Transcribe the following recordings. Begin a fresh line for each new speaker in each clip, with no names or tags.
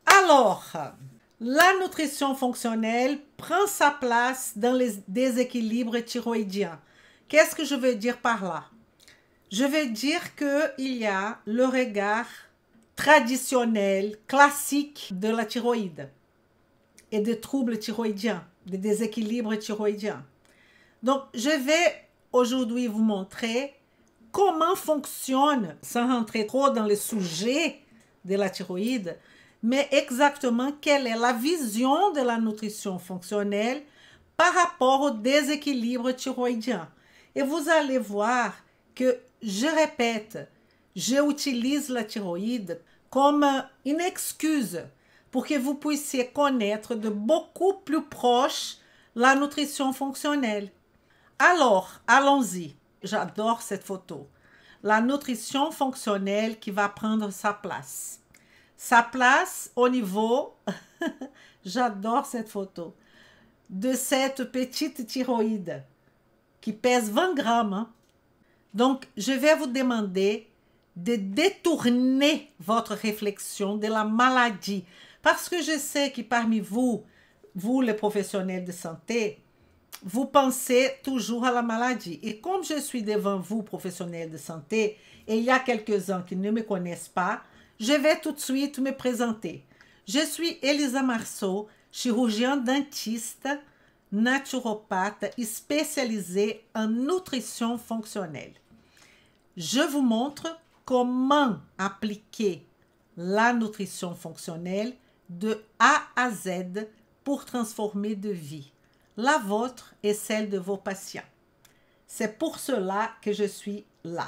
Alors, la nutrition fonctionnelle prend sa place dans les déséquilibres thyroïdiens. Qu'est-ce que je veux dire par là? Je veux dire qu'il y a le regard traditionnel, classique de la thyroïde et des troubles thyroïdiens, des déséquilibres thyroïdiens. Donc, je vais aujourd'hui vous montrer comment fonctionne, sans rentrer trop dans le sujet de la thyroïde, mais exactement quelle est la vision de la nutrition fonctionnelle par rapport au déséquilibre thyroïdien. Et vous allez voir que, je répète, j'utilise la thyroïde comme une excuse pour que vous puissiez connaître de beaucoup plus proche la nutrition fonctionnelle. Alors, allons-y. J'adore cette photo. La nutrition fonctionnelle qui va prendre sa place. Sa place au niveau, j'adore cette photo, de cette petite thyroïde qui pèse 20 grammes. Hein? Donc, je vais vous demander de détourner votre réflexion de la maladie. Parce que je sais que parmi vous, les professionnels de santé, vous pensez toujours à la maladie. Et comme je suis devant vous, professionnels de santé, et il y a quelques-uns qui ne me connaissent pas, je vais tout de suite me présenter. Je suis Elisa Marceau, chirurgien dentiste, naturopathe et spécialisée en nutrition fonctionnelle. Je vous montre comment appliquer la nutrition fonctionnelle de A à Z pour transformer de vie, la vôtre et celle de vos patients. C'est pour cela que je suis là.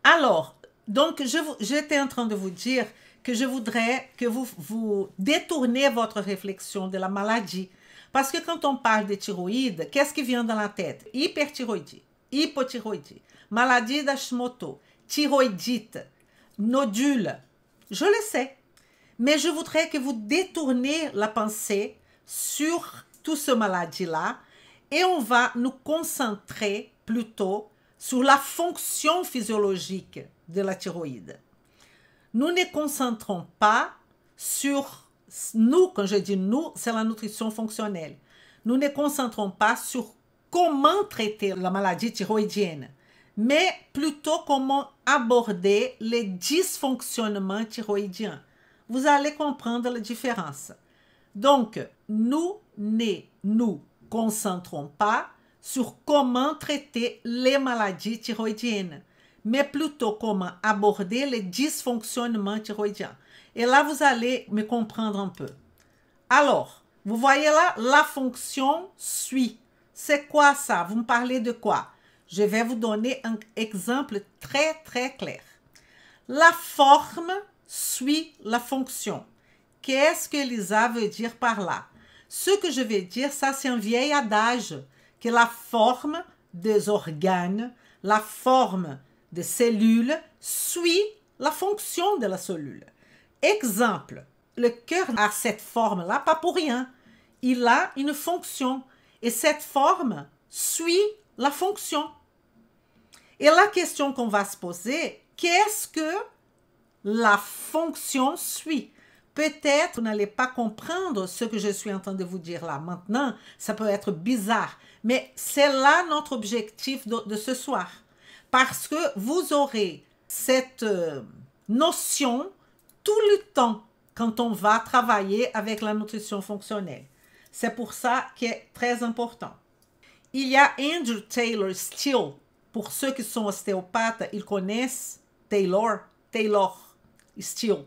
Alors, donc, j'étais en train de vous dire que je voudrais que vous détournez votre réflexion de la maladie. Parce que quand on parle de thyroïde, qu'est-ce qui vient dans la tête? Hyperthyroïdie, hypothyroïdie, maladie d'Hashimoto, thyroïdite, nodule. Je le sais. Mais je voudrais que vous détournez la pensée sur toute cette maladie-là et on va nous concentrer plutôt sur la fonction physiologique de la thyroïde. Nous ne concentrons pas sur nous, quand je dis nous, c'est la nutrition fonctionnelle. Nous ne concentrons pas sur comment traiter la maladie thyroïdienne, mais plutôt comment aborder les dysfonctionnements thyroïdiens. Vous allez comprendre la différence. Donc, nous ne nous concentrons pas sur comment traiter les maladies thyroïdiennes, mais plutôt comment aborder les dysfonctionnements thyroïdiens. Et là, vous allez me comprendre un peu. Alors, vous voyez là, la fonction suit. C'est quoi ça? Vous me parlez de quoi? Je vais vous donner un exemple très, très clair. La forme suit la fonction. Qu'est-ce que Elisa veut dire par là? Ce que je vais dire, ça c'est un vieil adage, que la forme des organes, la forme des cellules suit la fonction de la cellule. Exemple, le cœur a cette forme-là, pas pour rien. Il a une fonction et cette forme suit la fonction. Et la question qu'on va se poser, qu'est-ce que la fonction suit? Peut-être vous n'allez pas comprendre ce que je suis en train de vous dire là. Maintenant, ça peut être bizarre, mais c'est là notre objectif de ce soir. Parce que vous aurez cette notion tout le temps quand on va travailler avec la nutrition fonctionnelle. C'est pour ça qu'il est très important. Il y a Andrew Taylor Still. Pour ceux qui sont ostéopathes, ils connaissent Taylor Still.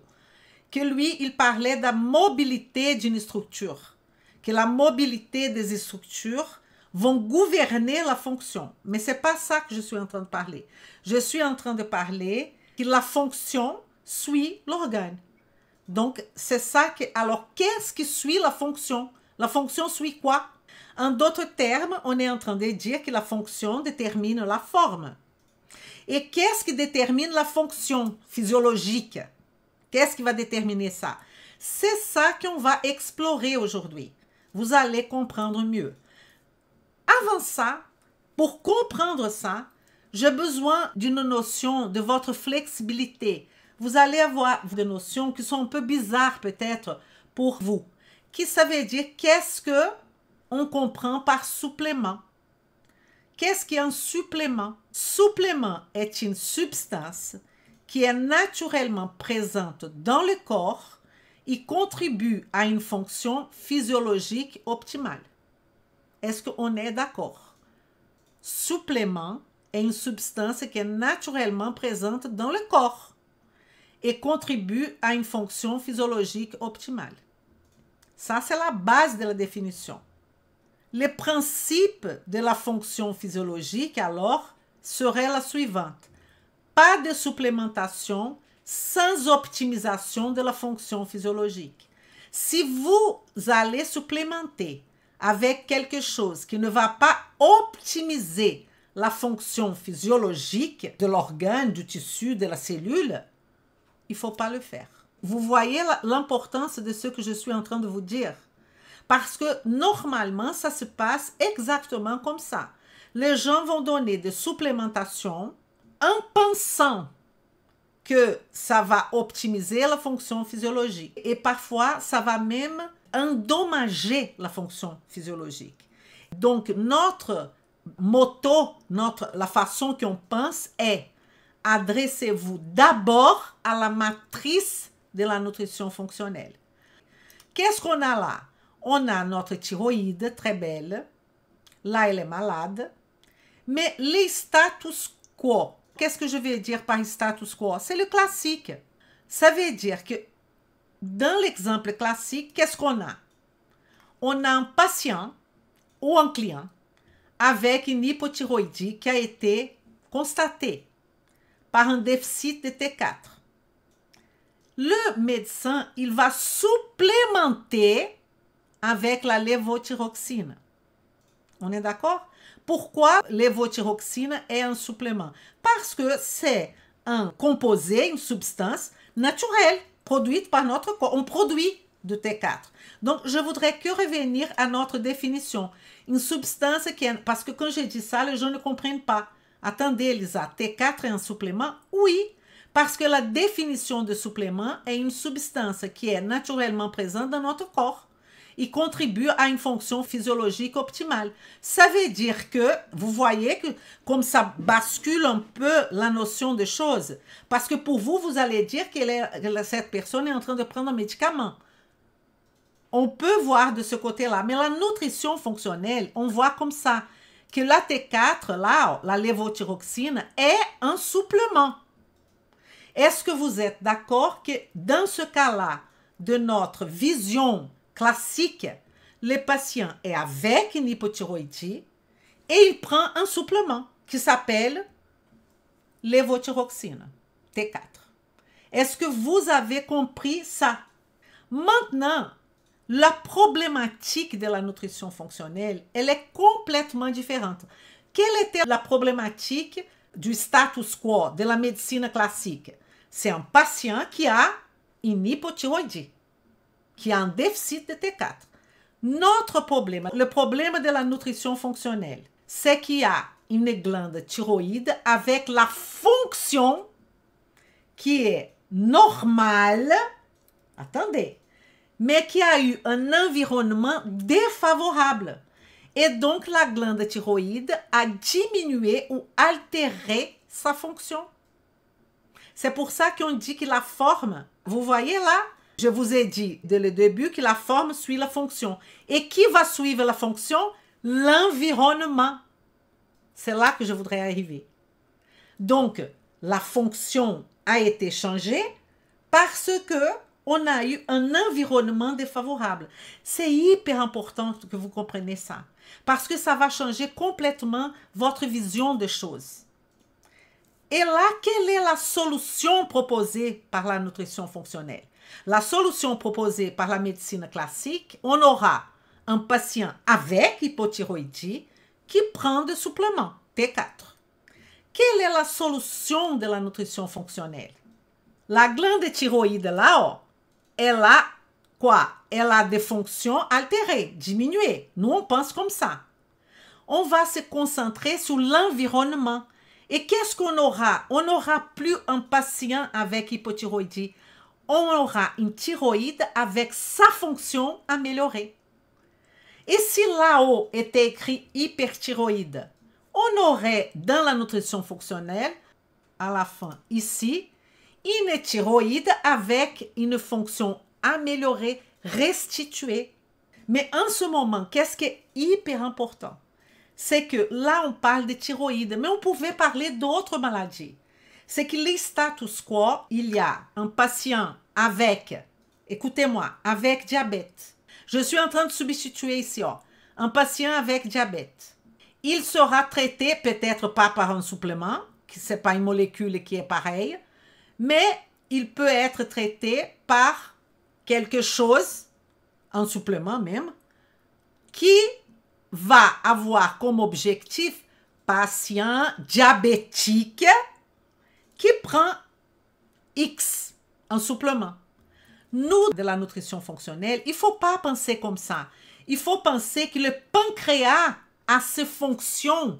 Que lui, il parlait de la mobilité d'une structure. Que la mobilité des structures vont gouverner la fonction. Mais ce n'est pas ça que je suis en train de parler. Je suis en train de parler que la fonction suit l'organe. Donc, c'est ça que... Alors, qu'est-ce qui suit la fonction? La fonction suit quoi? En d'autres termes, on est en train de dire que la fonction détermine la forme. Et qu'est-ce qui détermine la fonction physiologique? Qu'est-ce qui va déterminer ça? C'est ça qu'on va explorer aujourd'hui. Vous allez comprendre mieux. Avant ça, pour comprendre ça, j'ai besoin d'une notion de votre flexibilité. Vous allez avoir des notions qui sont un peu bizarres peut-être pour vous. Qui ça veut dire qu'est-ce que on comprend par supplément? Qu'est-ce qui est un supplément? Supplément est une substance qui est naturellement présente dans le corps et contribue à une fonction physiologique optimale. Est-ce qu'on est d'accord? Supplément est une substance qui est naturellement présente dans le corps et contribue à une fonction physiologique optimale. Ça, c'est la base de la définition. Le principe de la fonction physiologique, alors, serait la suivante. Pas de supplémentation sans optimisation de la fonction physiologique. Si vous allez supplémenter avec quelque chose qui ne va pas optimiser la fonction physiologique de l'organe, du tissu, de la cellule, il ne faut pas le faire. Vous voyez l'importance de ce que je suis en train de vous dire? Parce que normalement, ça se passe exactement comme ça. Les gens vont donner des supplémentations en pensant que ça va optimiser la fonction physiologique. Et parfois, ça va même endommager la fonction physiologique. Donc, notre motto, la façon qu'on pense est adressez-vous d'abord à la matrice de la nutrition fonctionnelle. Qu'est-ce qu'on a là? On a notre thyroïde, très belle. Là, elle est malade. Mais les status quo, qu'est-ce que je veux dire par status quo? C'est le classique. Ça veut dire que dans l'exemple classique, qu'est-ce qu'on a? On a un patient ou un client avec une hypothyroïdie qui a été constatée par un déficit de T4. Le médecin, il va supplémenter avec la lévothyroxine. On est d'accord? Pourquoi lévothyroxine est un supplément? Parce que c'est un composé, une substance naturelle produite par notre corps. On produit de T4. Donc, je voudrais que revenir à notre définition. Une substance qui est... Parce que quand je dis ça, les gens ne comprennent pas. Attendez, Elisa, T4 est un supplément? Oui, parce que la définition de supplément est une substance qui est naturellement présente dans notre corps. Il contribue à une fonction physiologique optimale. Ça veut dire que, vous voyez que comme ça bascule un peu la notion de choses. Parce que pour vous, vous allez dire que cette personne est en train de prendre un médicament. On peut voir de ce côté-là. Mais la nutrition fonctionnelle, on voit comme ça. Que la T4, là, la lévothyroxine, est un supplément. Est-ce que vous êtes d'accord que dans ce cas-là, de notre vision classique, le patient est avec une hypothyroïdie et il prend un supplément qui s'appelle lévothyroxine, T4. Est-ce que vous avez compris ça? Maintenant, la problématique de la nutrition fonctionnelle, elle est complètement différente. Quelle était la problématique du status quo, de la médecine classique? C'est un patient qui a une hypothyroïdie, qui a un déficit de T4. Notre problème, le problème de la nutrition fonctionnelle, c'est qu'il y a une glande thyroïde avec la fonction qui est normale, attendez, mais qui a eu un environnement défavorable. Et donc, la glande thyroïde a diminué ou altéré sa fonction. C'est pour ça qu'on dit que la forme, vous voyez là, je vous ai dit dès le début que la forme suit la fonction. Et qui va suivre la fonction? L'environnement. C'est là que je voudrais arriver. Donc, la fonction a été changée parce que on a eu un environnement défavorable. C'est hyper important que vous compreniez ça. Parce que ça va changer complètement votre vision des choses. Et là, quelle est la solution proposée par la nutrition fonctionnelle? La solution proposée par la médecine classique, on aura un patient avec hypothyroïdie qui prend des suppléments, T4. Quelle est la solution de la nutrition fonctionnelle? La glande thyroïde là-haut, elle a quoi? Elle a des fonctions altérées, diminuées. Nous, on pense comme ça. On va se concentrer sur l'environnement. Et qu'est-ce qu'on aura? On n'aura plus un patient avec hypothyroïdie. on aura une thyroïde avec sa fonction améliorée. Et si là-haut était écrit hyperthyroïde, on aurait dans la nutrition fonctionnelle, à la fin ici, une thyroïde avec une fonction améliorée, restituée. Mais en ce moment, qu'est-ce qui est hyper important? C'est que là, on parle de thyroïde, mais on pouvait parler d'autres maladies. C'est que les status quo, il y a un patient avec, écoutez-moi, avec diabète. Je suis en train de substituer ici, un patient avec diabète. Il sera traité peut-être pas par un supplément, qui c'est pas une molécule qui est pareille, mais il peut être traité par quelque chose, un supplément même, qui va avoir comme objectif patient diabétique qui prend X, un supplément. Nous, de la nutrition fonctionnelle, il ne faut pas penser comme ça. Il faut penser que le pancréas a ses fonctions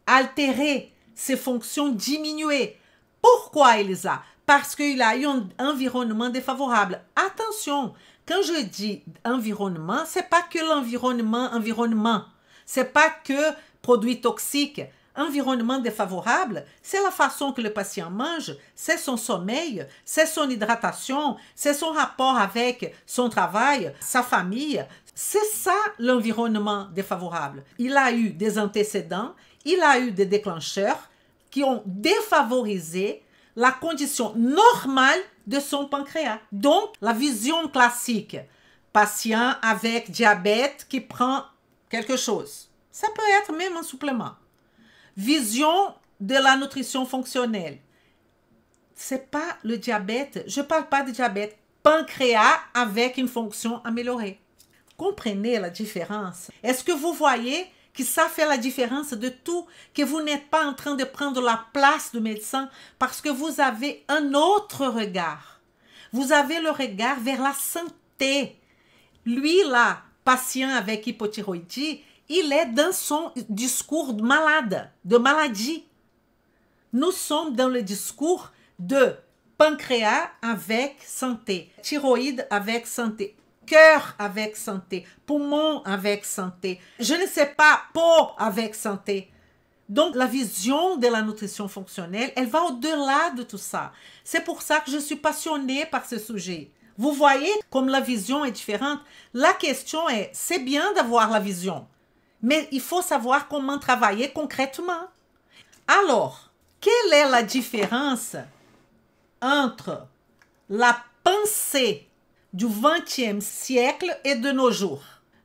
altérées, ses fonctions diminuées. Pourquoi, Elisa? Parce qu'il a eu un environnement défavorable. Attention, quand je dis environnement, ce n'est pas que l'environnement. Ce n'est pas que produits toxiques. Environnement défavorable, c'est la façon que le patient mange, c'est son sommeil, c'est son hydratation, c'est son rapport avec son travail, sa famille. C'est ça l'environnement défavorable. Il a eu des antécédents, il a eu des déclencheurs qui ont défavorisé la condition normale de son pancréas. Donc, la vision classique, patient avec diabète qui prend quelque chose. Ça peut être même un supplément. Vision de la nutrition fonctionnelle. C'est pas le diabète, je parle pas de diabète. Pancréas avec une fonction améliorée. Comprenez la différence? Est-ce que vous voyez que ça fait la différence de tout, que vous n'êtes pas en train de prendre la place du médecin parce que vous avez un autre regard. Vous avez le regard vers la santé. Lui, là, patient avec hypothyroïdie, il est dans son discours malade, de maladie. Nous sommes dans le discours de pancréas avec santé, thyroïde avec santé, cœur avec santé, poumon avec santé, je ne sais pas, peau avec santé. Donc, la vision de la nutrition fonctionnelle, elle va au-delà de tout ça. C'est pour ça que je suis passionnée par ce sujet. Vous voyez comme la vision est différente? La question est, c'est bien d'avoir la vision, mais il faut savoir comment travailler concrètement. Alors, quelle est la différence entre la pensée du XXe siècle et de nos jours,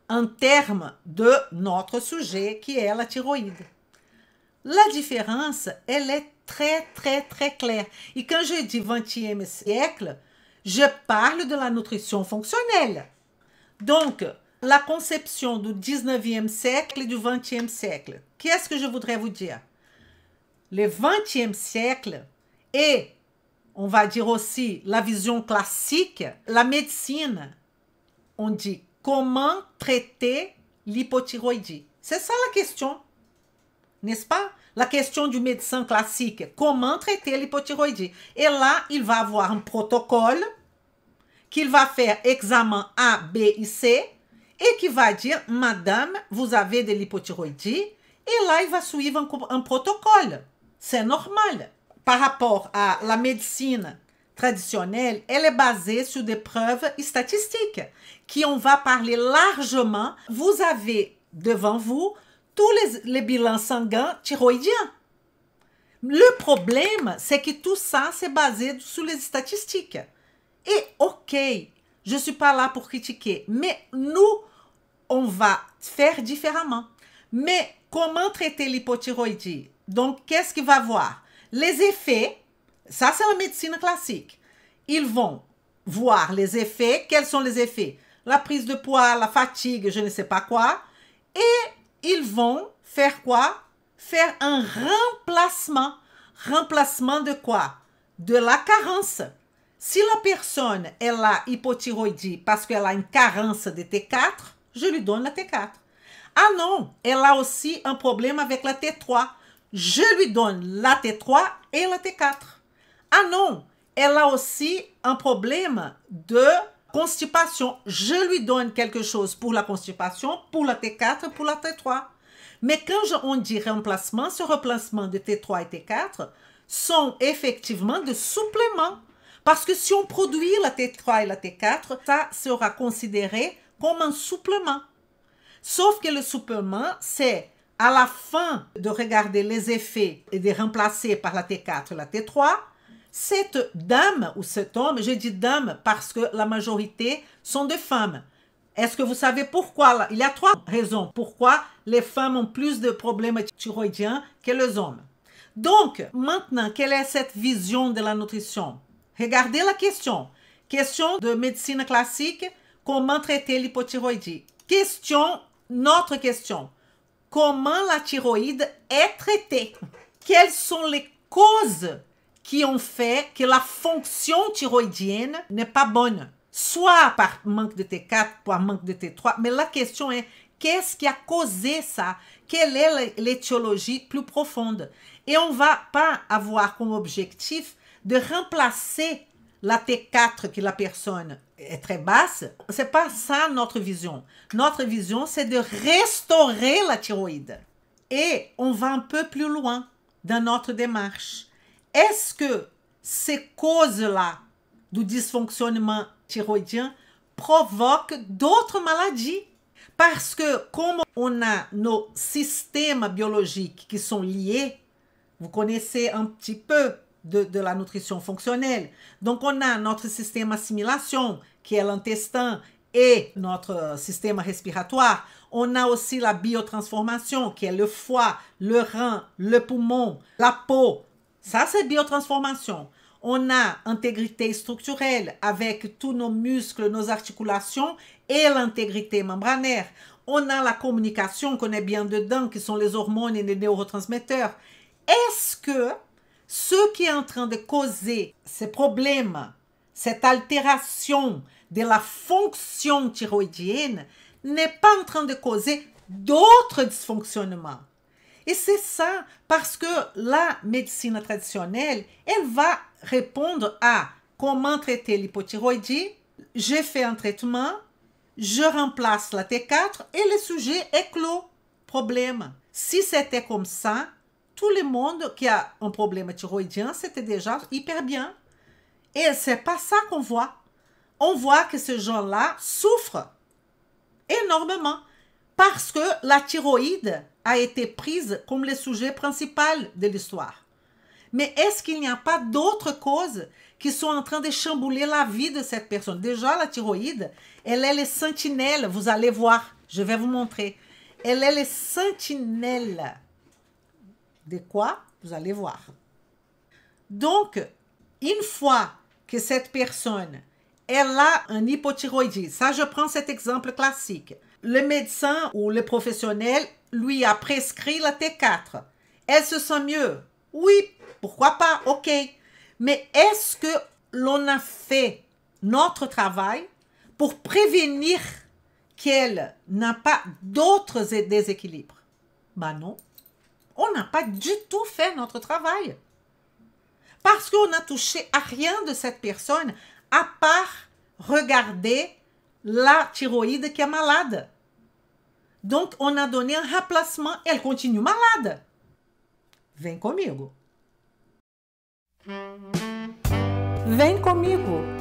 en termes de notre sujet qui est la thyroïde? La différence, elle est très claire. Et quand je dis XXe siècle, je parle de la nutrition fonctionnelle. Donc, la conception du 19e siècle et du 20e siècle. Qu'est-ce que je voudrais vous dire? Le 20e siècle et, on va dire aussi, la vision classique, la médecine, on dit comment traiter l'hypothyroïdie. C'est ça la question, n'est-ce pas? La question du médecin classique, comment traiter l'hypothyroïdie. Et là, il va avoir un protocole qu'il va faire examen A, B et C et qui va dire, madame, vous avez de l'hypothyroïdie. Et là, il va suivre un protocole. C'est normal. Par rapport à la médecine traditionnelle, elle est basée sur des preuves statistiques qui on va parler largement. Vous avez devant vous tous les bilans sanguins thyroïdiens. Le problème, c'est que tout ça, c'est basé sur les statistiques. Et ok, je ne suis pas là pour critiquer, mais nous, on va faire différemment. Mais comment traiter l'hypothyroïdie? Donc, qu'est-ce qu'il va voir? Les effets, ça c'est la médecine classique. Ils vont voir les effets. Quels sont les effets? La prise de poids, la fatigue, je ne sais pas quoi. Et ils vont faire quoi? Faire un remplacement. Remplacement de quoi? De la carence. Si la personne, elle a hypothyroïdie parce qu'elle a une carence de T4, je lui donne la T4. Ah non, elle a aussi un problème avec la T3. Je lui donne la T3 et la T4. Ah non, elle a aussi un problème de constipation. Je lui donne quelque chose pour la constipation, pour la T4, pour la T3. Mais quand on dit remplacement, ce remplacement de T3 et T4 sont effectivement des suppléments. Parce que si on produit la T3 et la T4, ça sera considéré comme un supplément. Sauf que le supplément, c'est à la fin de regarder les effets et de remplacer par la T4 et la T3, cette dame ou cet homme, je dis dame parce que la majorité sont des femmes. Est-ce que vous savez pourquoi? Il y a 3 raisons pourquoi les femmes ont plus de problèmes thyroïdiens que les hommes. Donc, maintenant, quelle est cette vision de la nutrition? Regardez la question. Question de médecine classique, comment traiter l'hypothyroïdie? Notre question. Comment la thyroïde est traitée? Quelles sont les causes qui ont fait que la fonction thyroïdienne n'est pas bonne? Soit par manque de T4, par manque de T3, mais la question est, qu'est-ce qui a causé ça? Quelle est l'étiologie plus profonde? Et on ne va pas avoir comme objectif de remplacer la T4 que la personne est très basse. Ce n'est pas ça notre vision. Notre vision, c'est de restaurer la thyroïde. Et on va un peu plus loin dans notre démarche. Est-ce que ces causes-là du dysfonctionnement thyroïdien provoquent d'autres maladies? Parce que comme on a nos systèmes biologiques qui sont liés, vous connaissez un petit peu de la nutrition fonctionnelle. Donc, on a notre système assimilation, qui est l'intestin, et notre système respiratoire. On a aussi la biotransformation, qui est le foie, le rein, le poumon, la peau. Ça, c'est biotransformation. On a intégrité structurelle avec tous nos muscles, nos articulations et l'intégrité membranaire. On a la communication qu'on est bien dedans, qui sont les hormones et les neurotransmetteurs. Est-ce que ce qui est en train de causer ces problèmes, cette altération de la fonction thyroïdienne, n'est pas en train de causer d'autres dysfonctionnements? Et c'est ça, parce que la médecine traditionnelle, elle va répondre à comment traiter l'hypothyroïdie. J'ai fait un traitement, je remplace la T4 et le sujet est clos. Problème. Si c'était comme ça, tout le monde qui a un problème thyroïdien, c'était déjà hyper bien. Et c'est pas ça qu'on voit. On voit que ces gens-là souffrent énormément parce que la thyroïde a été prise comme le sujet principal de l'histoire. Mais est-ce qu'il n'y a pas d'autres causes qui sont en train de chambouler la vie de cette personne? Déjà, la thyroïde, elle est les sentinelles. Vous allez voir, je vais vous montrer. Elle est les sentinelles. De quoi? Vous allez voir. Donc, une fois que cette personne, elle a un hypothyroïdie, ça je prends cet exemple classique, le médecin ou le professionnel lui a prescrit la T4. Elle se sent mieux. Oui, pourquoi pas, ok. Mais est-ce que l'on a fait notre travail pour prévenir qu'elle n'a pas d'autres déséquilibres? Ben non. On n'a pas du tout fait notre travail. Parce qu'on n'a touché à rien de cette personne à part regarder la thyroïde qui est malade. Donc, on a donné un remplacement. Elle continue malade. Vem comigo. Vem comigo.